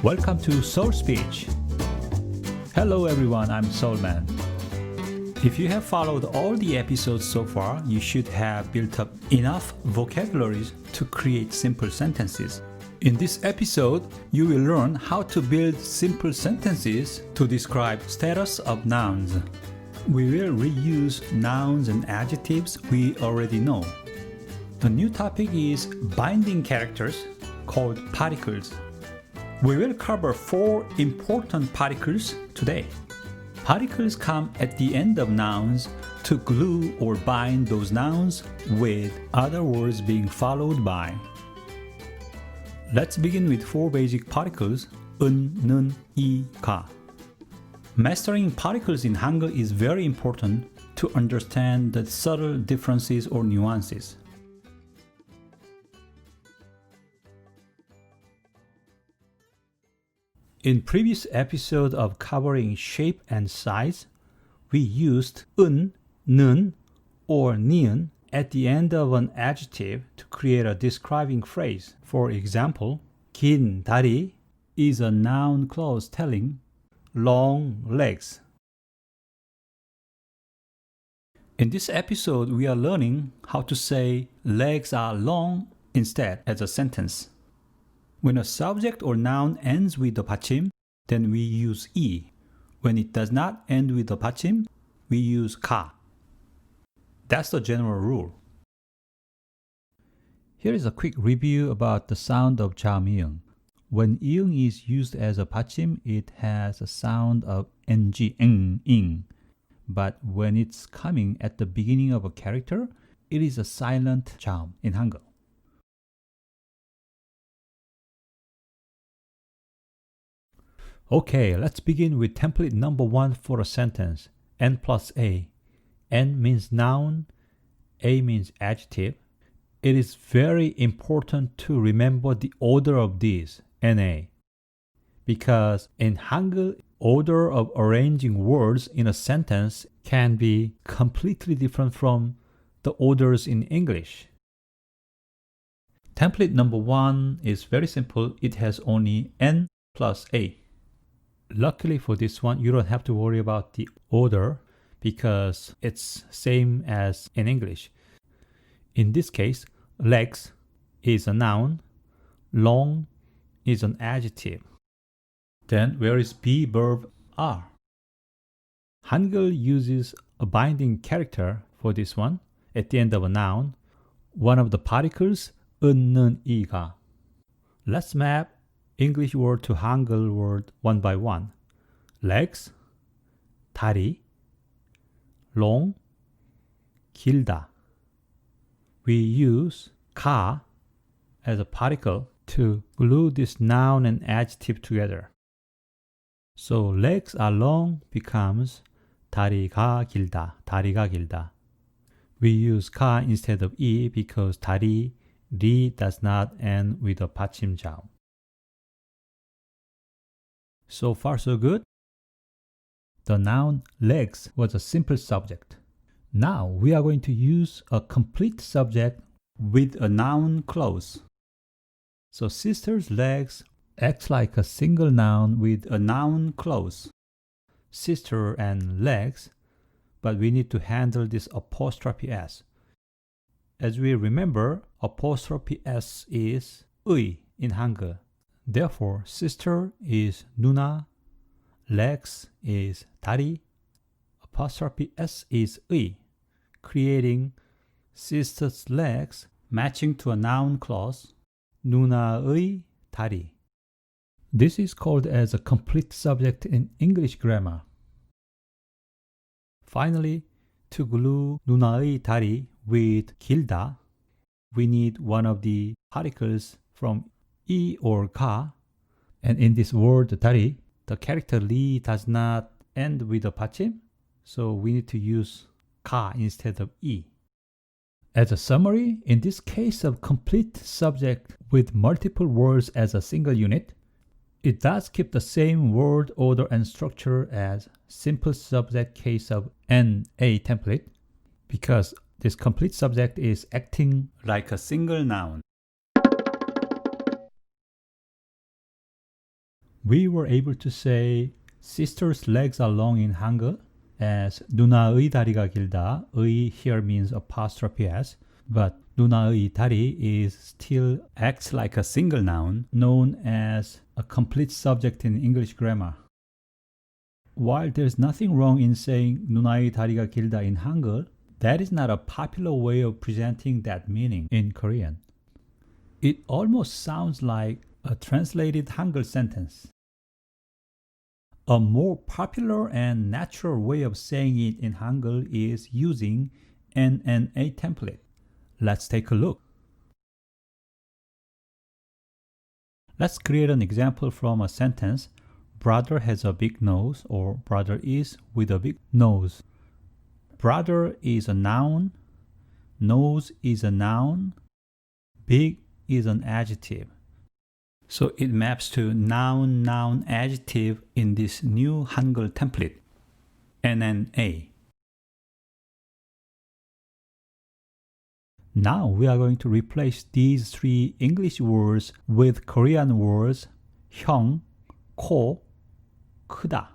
Welcome to Soul Speech. Hello everyone, I'm Soulman. If you have followed all the episodes so far, you should have built up enough vocabularies to create simple sentences. In this episode, you will learn how to build simple sentences to describe status of nouns. We will reuse nouns and adjectives we already know. The new topic is binding characters called particles. We will cover 4 important particles today. Particles come at the end of nouns to glue or bind those nouns with other words being followed by. Let's begin with 4 basic particles, 은, 는, 이, 가. Mastering particles in Hangul is very important to understand the subtle differences or nuances. In previous episode of covering shape and size, we used 은, 는, or 니은 at the end of an adjective to create a describing phrase. For example, 긴 다리 is a noun clause telling long legs. In this episode, we are learning how to say legs are long instead as a sentence. When a subject or noun ends with a 받침, then we use 이. When it does not end with a 받침, we use 가. That's the general rule. Here is a quick review about the sound of 자음이응. When 이응 is used as a 받침, it has a sound of ng, ing. But when it's coming at the beginning of a character, it is a silent 자음 in Hangul. Okay, let's begin with template number 1 for a sentence, N plus A. N means noun, A means adjective. It is very important to remember the order of these, NA. Because in Hangul, order of arranging words in a sentence can be completely different from the orders in English. Template number 1 is very simple. It has only N plus A. Luckily for this one, you don't have to worry about the order because it's same as in English. In this case, legs is a noun, long is an adjective. Then where is be verb are? Hangul uses a binding character for this one at the end of a noun, one of the particles 은, 는, 이가. Let's map English word to Hangul word one by one. Legs, 다리, long, 길다. We use 가 as a particle to glue this noun and adjective together. So legs are long becomes 다리가 길다, 다리가 길다. We use 가 instead of 이 because 다리, 리 does not end with a 받침 자음. So far so good? The noun legs was a simple subject. Now we are going to use a complete subject with a noun clause. So sister's legs acts like a single noun with a noun clause. Sister and legs, but we need to handle this apostrophe s. As we remember, apostrophe s is 의 in Hangul. Therefore, sister is 누나, legs is 다리, apostrophe s is 의, creating sister's legs matching to a noun clause, 누나의 다리. This is called as a complete subject in English grammar. Finally, to glue 누나의 다리 with 길다, we need one of the particles from 이 or 가, and in this word 다리, the character 리 does not end with a 받침, so we need to use 가 instead of 이. As a summary, in this case of complete subject with multiple words as a single unit, it does keep the same word order and structure as simple subject case of NA template, because this complete subject is acting like a single noun. We were able to say sister's legs are long in Hangul as 누나의 다리가 길다. 의 here means apostrophe s, but 누나의 다리 is still acts like a single noun known as a complete subject in English grammar. While there's nothing wrong in saying 누나의 다리가 길다 in Hangul, that is not a popular way of presenting that meaning in Korean. It almost sounds like a translated Hangul sentence. A more popular and natural way of saying it in Hangul is using NNA template. Let's take a look. Let's create an example from a sentence. Brother has a big nose, or brother is with a big nose. Brother is a noun, nose is a noun, big is an adjective. So it maps to noun, noun, adjective in this new Hangul template, NNA. Now we are going to replace these three English words with Korean words 형, 코, 크다.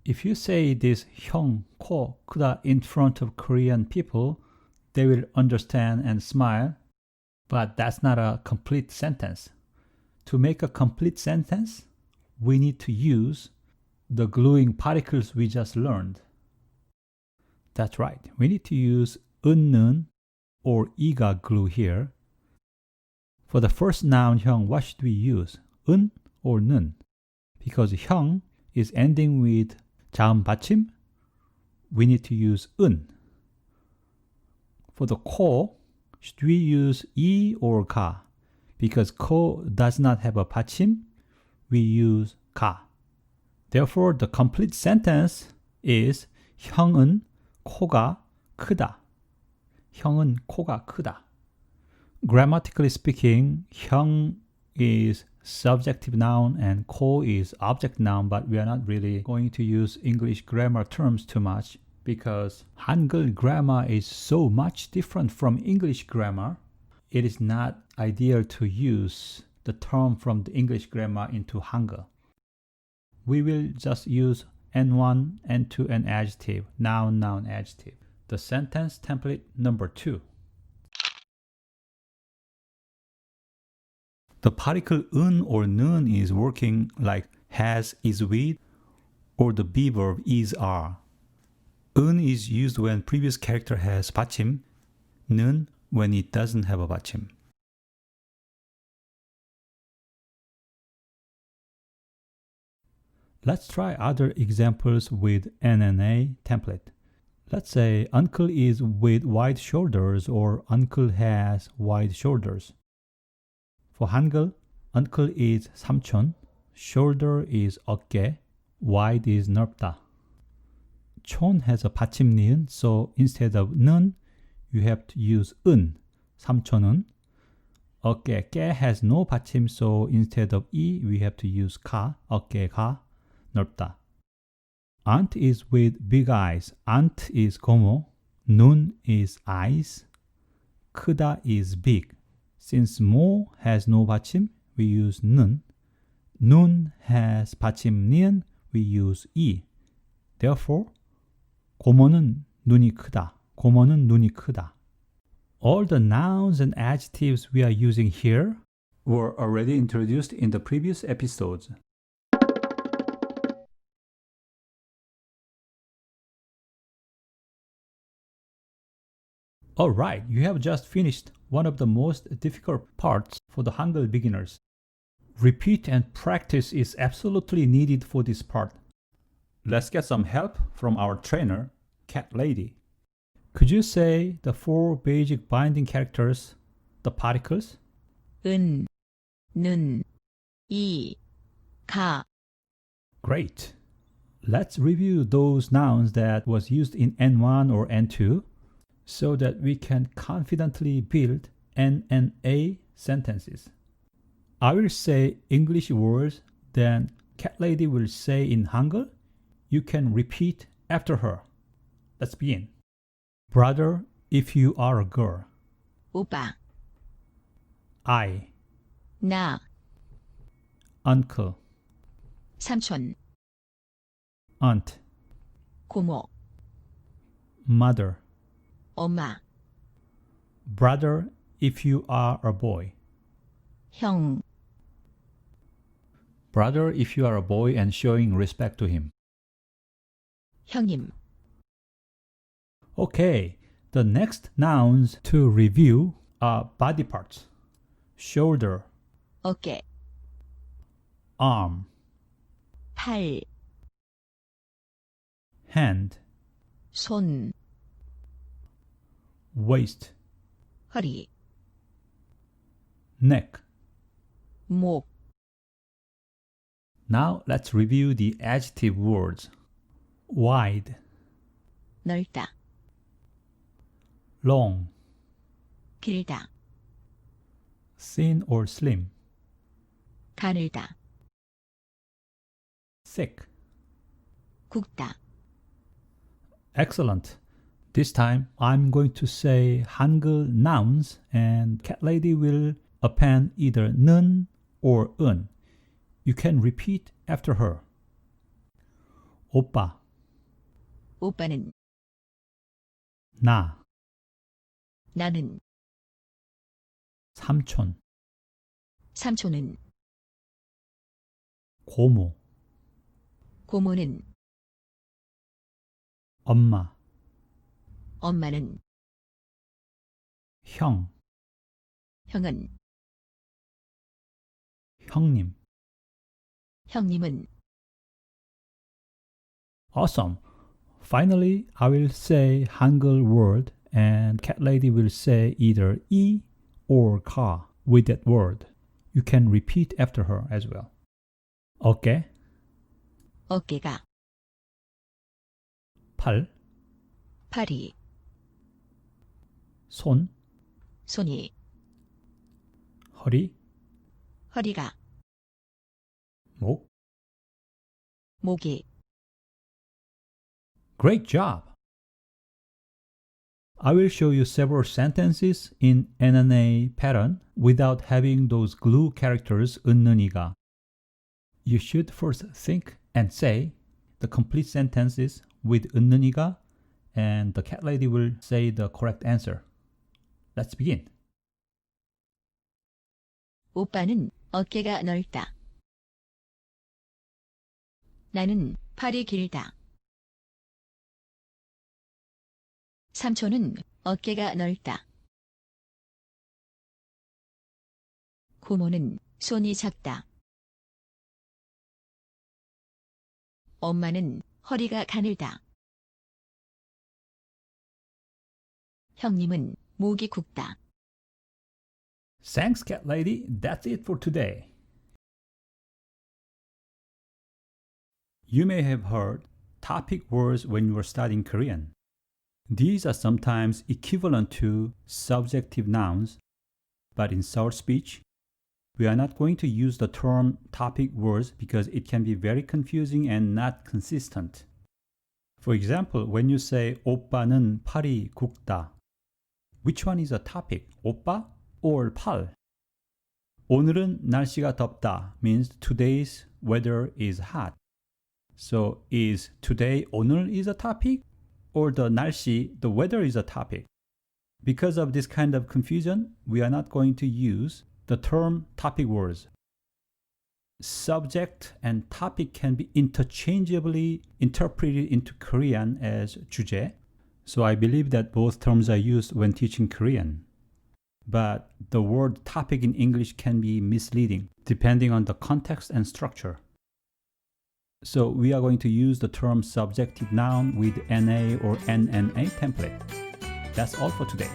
If you say this 형, 코, 크다 in front of Korean people, they will understand and smile, but that's not a complete sentence. To make a complete sentence, we need to use the gluing particles we just learned. That's right, we need to use 은는 or 이가 glue here. For the first noun 형, what should we use? 은 or 는? Because 형 is ending with 자음 받침, we need to use 은. For the 코, should we use 이 or 가? Because 코 does not have a 받침, we use 가. Therefore, the complete sentence is 형은 코가 크다. 형은 코가 크다. Grammatically speaking, 형 is subjective noun and 코 is object noun, but we are not really going to use English grammar terms too much because Hangul grammar is so much different from English grammar. It is not ideal to use the term from the English grammar into Hangul. We will just use N1, N2, and adjective, noun, noun, adjective. The sentence template number 2. The particle 은 or 는 is working like has, is with, or the be verb is, are. 은 is used when previous character has 받침, 는 when it doesn't have a 받침. Let's try other examples with NNA template. Let's say uncle is with wide shoulders or uncle has wide shoulders. For Hangul, uncle is 삼촌, shoulder is 어깨, wide is 넓다. 촌 has a 받침 니은, so instead of 는, you have to use 은, 삼촌은. 어깨, 깨 has no 받침, so instead of 이, we have to use 가, 어깨가, 넓다. Aunt is with big eyes. Aunt is 고모. 눈 is eyes. 크다 is big. Since 모 has no 받침, we use 는. 눈 has 받침 니은, we use 이. Therefore, 고모는 눈이 크다. 고모는 눈이 크다. All the nouns and adjectives we are using here were already introduced in the previous episodes. Alright, you have just finished one of the most difficult parts for the Hangul beginners. Repeat and practice is absolutely needed for this part. Let's get some help from our trainer, Cat Lady. Could you say the 4 basic binding characters, the particles? 은, 는, 이, 가. Great. Let's review those nouns that was used in N1 or N2 so that we can confidently build NNA sentences. I will say English words, then Cat Lady will say in Hangul. You can repeat after her. Let's begin. Brother, if you are a girl. 오빠, I. 나, Uncle. 삼촌, aunt, 고모, mother, 엄마, brother if you are a boy, 형, brother if you are a boy and showing respect to him. 형님, Okay, the next nouns to review are body parts. Shoulder, 어깨, arm, 팔, hand, 손, waist, 허리, neck. 목, Now let's review the adjective words. Wide, 넓다, long, 길다, thin or slim, 가늘다, thick. 굵다, Excellent. This time I'm going to say Hangul nouns and cat lady will append either 는 or 은. You can repeat after her. 오빠, 오빠는, 나, 나는, 삼촌, 삼촌은, 고모, 고모는, 엄마, 엄마는, 형, 형은, 형님. 형님은. Awesome. Finally, I will say Hangul word and cat lady will say either 이 or 가 with that word. You can repeat after her as well. 어깨, 어깨가, 팔, 팔이, 손, 손이, 허리, 허리가, 목. 목이. Great job! I will show you several sentences in NNA pattern without having those glue characters 은는이가. You should first think and say the complete sentences with 은는이가 and the cat lady will say the correct answer. Let's begin. 오빠는 어깨가 넓다. 나는 팔이 길다. 삼촌은 어깨가 넓다. 고모는 손이 작다. 엄마는 허리가 가늘다. 형님은 목이 굵다. Thanks, cat lady. That's it for today. You may have heard topic words when you were studying Korean. These are sometimes equivalent to subjective nouns, but in Seoul speech, we are not going to use the term topic words because it can be very confusing and not consistent. For example, when you say 오빠는 팔이 굵다, which one is a topic, 오빠 or 팔? 오늘은 날씨가 덥다 means today's weather is hot. So is today 오늘 is a topic or the 날씨, the weather is a topic? Because of this kind of confusion, we are not going to use the term topic words. Subject and topic can be interchangeably interpreted into Korean as 주제. So I believe that both terms are used when teaching Korean. But the word topic in English can be misleading depending on the context and structure. So we are going to use the term subjective noun with NA or NNA template. That's all for today.